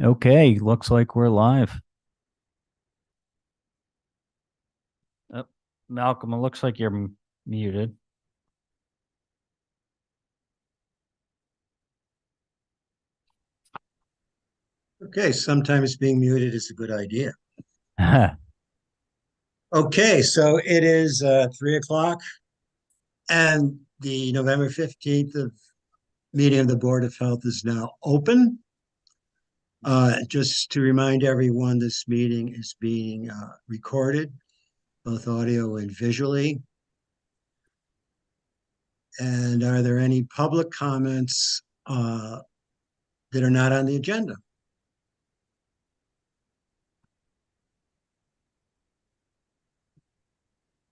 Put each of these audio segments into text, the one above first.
Okay, looks like we're live. Oh, Malcolm, it looks like you're muted. Okay, sometimes being muted is a good idea. Okay, so it is 3 o'clock, and the November 15th meeting of the Board of Health is now open. Just to remind everyone, this meeting is being recorded, both audio and visually. And are there any public comments that are not on the agenda?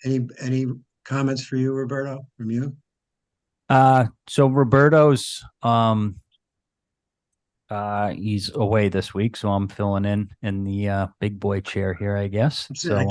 Any comments for you, Roberto, from you? So Roberto's he's away this week, so I'm filling in the big boy chair here, I guess. I So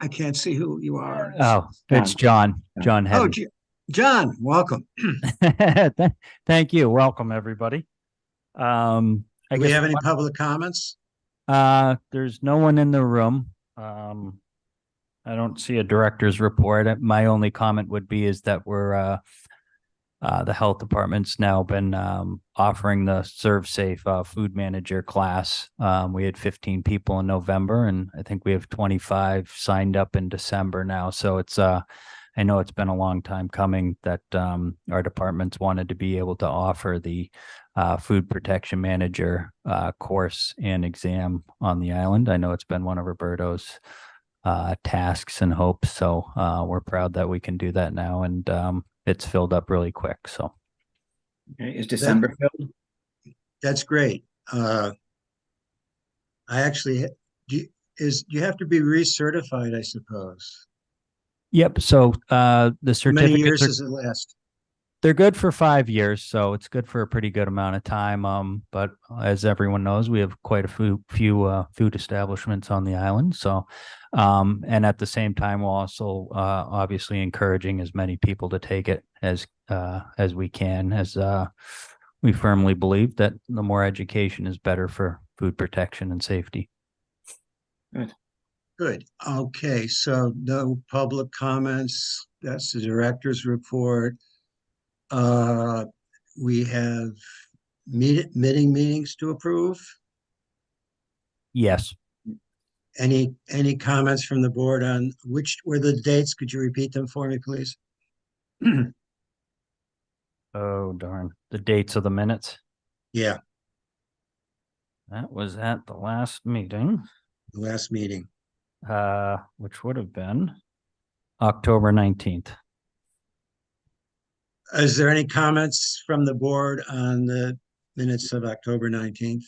can't see who you are. oh, it's John. John. John. John Oh, Hedden. John, welcome. Thank you. Welcome everybody. I Do we guess have any public comments? there's no one in the room. I don't see a director's report. My only comment would be is that the health department's now been offering the Serve Safe food manager class. We had 15 people in November, and I think we have 25 signed up in December now. So I know it's been a long time coming that our departments wanted to be able to offer the food protection manager course and exam on the island. I know it's been one of Roberto's tasks and hopes. So we're proud that we can do that now, and it's filled up really quick. So Okay, is That December filled? that's great. I actually do you have to be recertified, I suppose. yep. So the How many certificates years are does it last? they're good for 5 years, so it's good for a pretty good amount of time. But as everyone knows, we have quite a few food establishments on the island. So, and at the same time, we're also obviously encouraging as many people to take it as we can, as we firmly believe that the more education is better for food protection and safety. Good. Good. Okay, so no public comments. That's the director's report. Uh, we have meetings to approve. Yes. Any comments from the board on which were the dates? Could you repeat them for me, please? Oh, darn. The dates of the minutes. Yeah, That was at the last meeting, the last meeting. which would have been October 19th. Is there any comments from the board on the minutes of October 19th?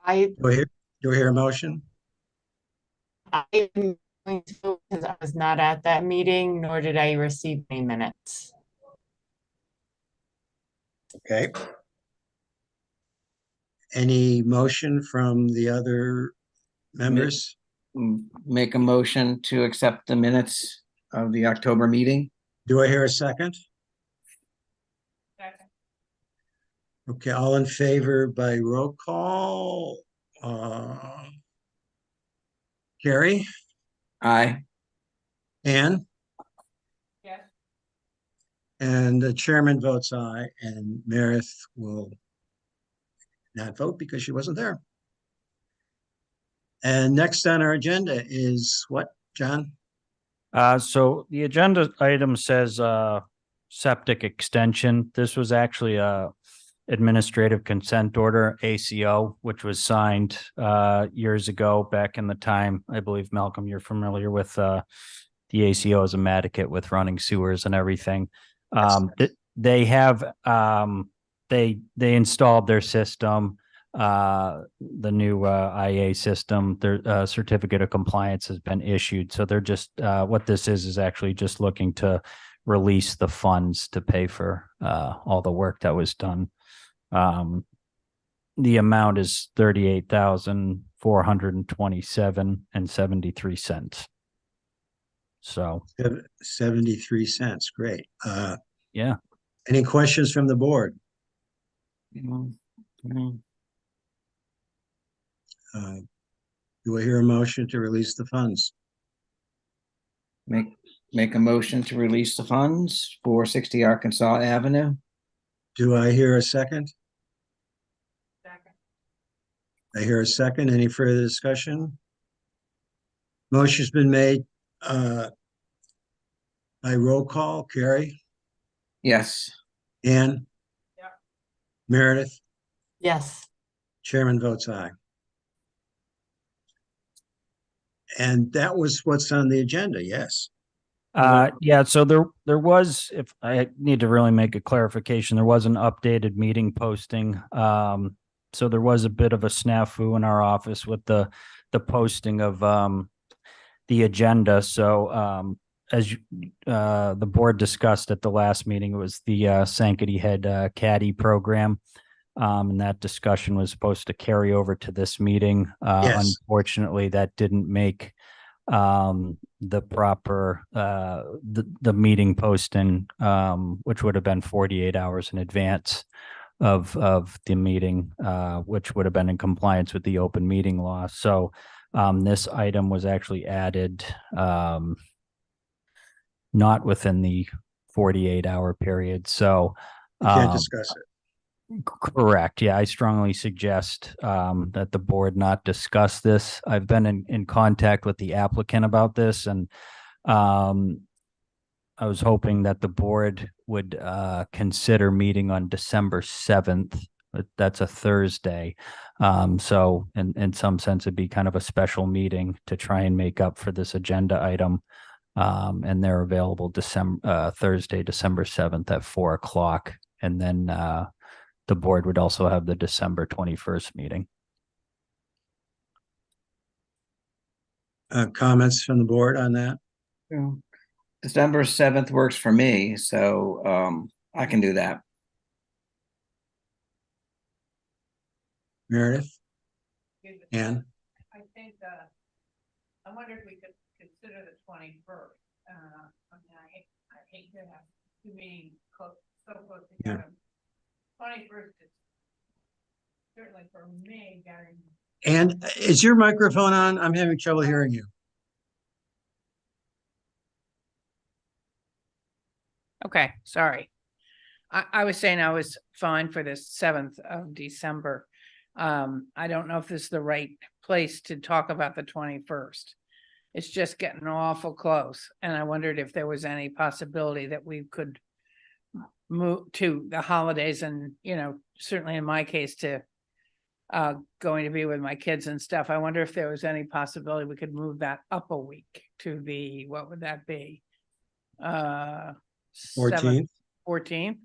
I Do I hear, do I hear a motion? I am going to vote because I was not at that meeting, nor did I receive any minutes. Okay. Any motion from the other members? Make a motion to accept the minutes of the October meeting. Do I hear a second? Okay, all in favor by roll call. Carrie, Aye. Ann, Yes. and the chairman votes aye, and Meredith will not vote because she wasn't there. And next on our agenda is what, John? So the agenda item says septic extension. This was actually a administrative consent order, ACO, which was signed years ago, back in the time. I believe, Malcolm, you're familiar with the ACO as a Nantucket with running sewers and everything. They have they installed their system, the new IA system. Their certificate of compliance has been issued, so they're just what this is actually just looking to release the funds to pay for all the work that was done. The amount is 38,427.73. So 73 cents. Great. yeah. Any questions from the board? Mhm. Do I hear a motion to release the funds? Make a motion to release the funds for 60 Arkansas Avenue. Do I hear a second? I hear a second. Any further discussion? Motion's been made by roll call. Carrie, Yes. Ann? Yeah. Meredith? Yes. Chairman votes aye. And that was what's on the agenda, yes. Yeah, so there was, if I need to really make a clarification, there was an updated meeting posting. So there was a bit of a snafu in our office with the posting of the agenda. So as the board discussed at the last meeting, it was the Sankaty Head Caddy program. And that discussion was supposed to carry over to this meeting. Yes. Unfortunately, that didn't make the proper the meeting posting, which would have been 48 hours in advance of the meeting, which would have been in compliance with the open meeting law. So this item was actually added not within the 48-hour period. So We can't discuss it. correct. Yeah, I strongly suggest that the board not discuss this. I've been in contact with the applicant about this, and I was hoping that the board would consider meeting on December 7th. That's a Thursday. So in some sense, it'd be kind of a special meeting to try and make up for this agenda item. And they're available Thursday, December 7th at 4:00. And then the board would also have the December 21st meeting. Comments from the board on that? Yeah. December 7th works for me, so I can do that. Meredith? Ann? I think, I wonder if we could consider the 21st. I mean, I hate to have two meetings so close together. 21st is certainly for me, getting. And is your microphone on? I'm having trouble hearing you. Okay, sorry. I was saying I was fine for the 7th of December. I don't know if this is the right place to talk about the 21st. It's just getting awful close, and I wondered if there was any possibility that we could move to the holidays, and certainly in my case to going to be with my kids and stuff. I wonder if there was any possibility we could move that up a week to the, what would that be? 14th? 14th?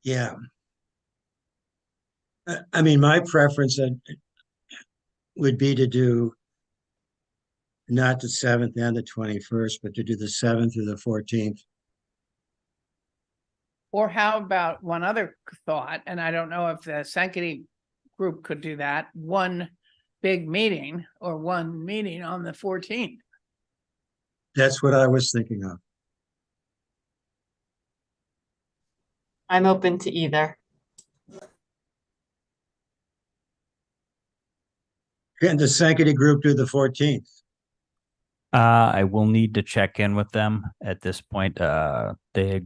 Yeah. I mean, my preference would be to do not the 7th and the 21st, but to do the 7th or the 14th. Or how about one other thought, and I don't know if the Sankaty group could do that, one big meeting or one meeting on the 14th. That's what I was thinking of. I'm open to either. Can the Sankaty group do the 14th? I will need to check in with them at this point. They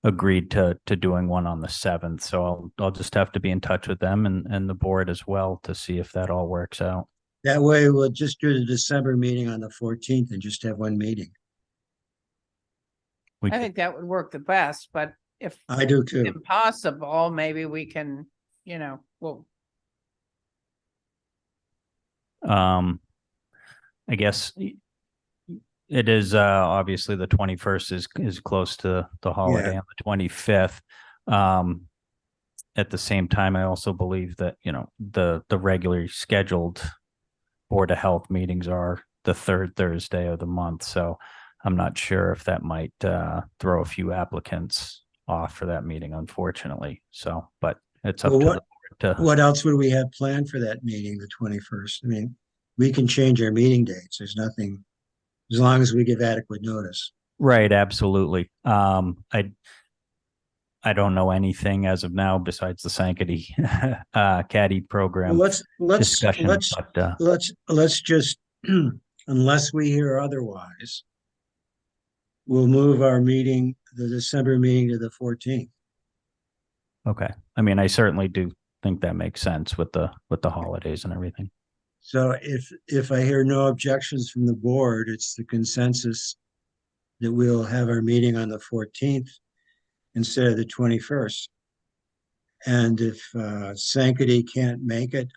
agreed to doing one on the 7th, so I'll just have to be in touch with them and the board as well to see if that all works out. That way we'll just do the December meeting on the 14th and just have one meeting. I think that would work the best, but if I do too. impossible, maybe we can, well, I guess it is obviously the 21st is close to the holiday on the 25th. At the same time, I also believe that the regularly scheduled Board of Health meetings are the third Thursday of the month, so I'm not sure if that might throw a few applicants off for that meeting, unfortunately. So, but it's up to the board to. What else would we have planned for that meeting, the 21st? I mean, we can change our meeting dates. There's nothing, as long as we give adequate notice. Right, absolutely. I don't know anything as of now besides the Sanctity caddy program Well, discussion, but let's just, unless we hear otherwise, we'll move our meeting, the December meeting, to the 14th. okay. I mean, I certainly do think that makes sense with the holidays and everything. So if I hear no objections from the board, it's the consensus that we'll have our meeting on the 14th instead of the 21st. And if Sanctity can't make it,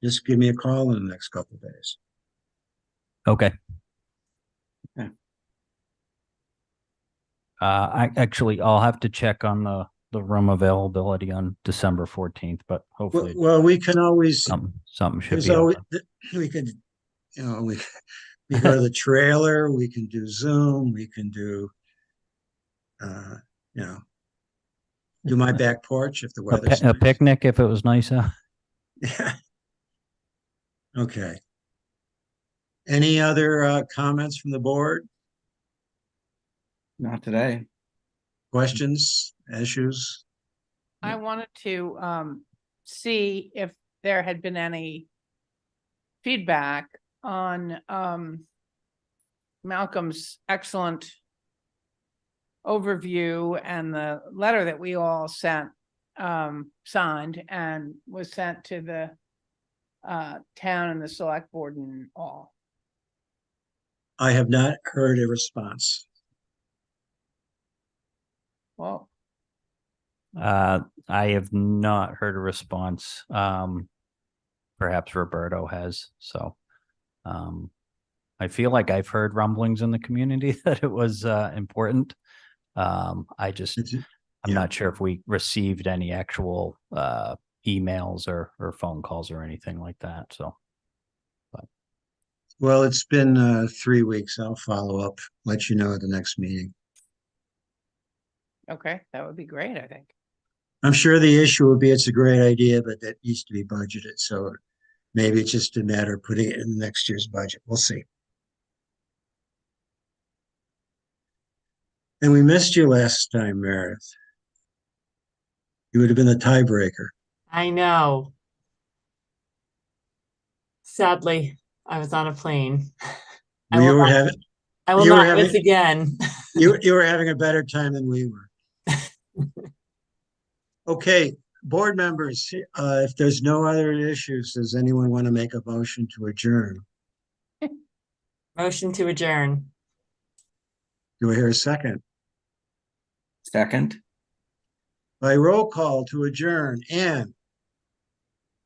just give me a call in the next couple of days. Okay. Okay. I'll have to check on the room availability on December 14th, but hopefully Well, we can always, something should there's be always, open. we could, we go to the trailer, we can do Zoom, we can do, you know, do my back porch if the A, weather's a nice. picnic if it was nice out. Yeah. Okay. Any other comments from the board? Not today. Questions, issues? I wanted to see if there had been any feedback on Malcolm's excellent overview and the letter that we all sent, signed and was sent to the town and the select board and all. I have not heard a response. Well, I have not heard a response. Perhaps Roberto has. So, I feel like I've heard rumblings in the community that it was important. I just, It's- I'm yeah. not sure if we received any actual emails or phone calls or anything like that. So, Well, it's been 3 weeks. I'll follow up, let you know at the next meeting. okay, that would be great, I think. I'm sure the issue will be it's a great idea, but that needs to be budgeted. So maybe it's just a matter of putting it in next year's budget. We'll see. And we missed you last time, Meredith. You would have been the tiebreaker. I know. Sadly, I was on a plane. I You will were not- having I will you were not miss having- again. you were having a better time than we were. Okay, board members, if there's no other issues, does anyone want to make a motion to adjourn? Motion to adjourn. Do I hear a second? Second, By roll call to adjourn, Ann,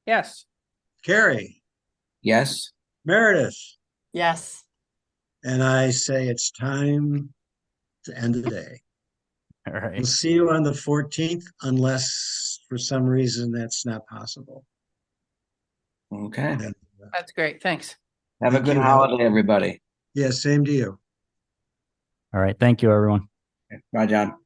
Yes. Carrie, yes. Meredith, Yes. and I say it's time to end the day. all We'll right. see you on the 14th unless for some reason that's not possible. Okay. And, That's great. Thanks. Have a Thank good you. holiday, everybody. yeah, same to you. All right. Thank you, everyone. Bye, John.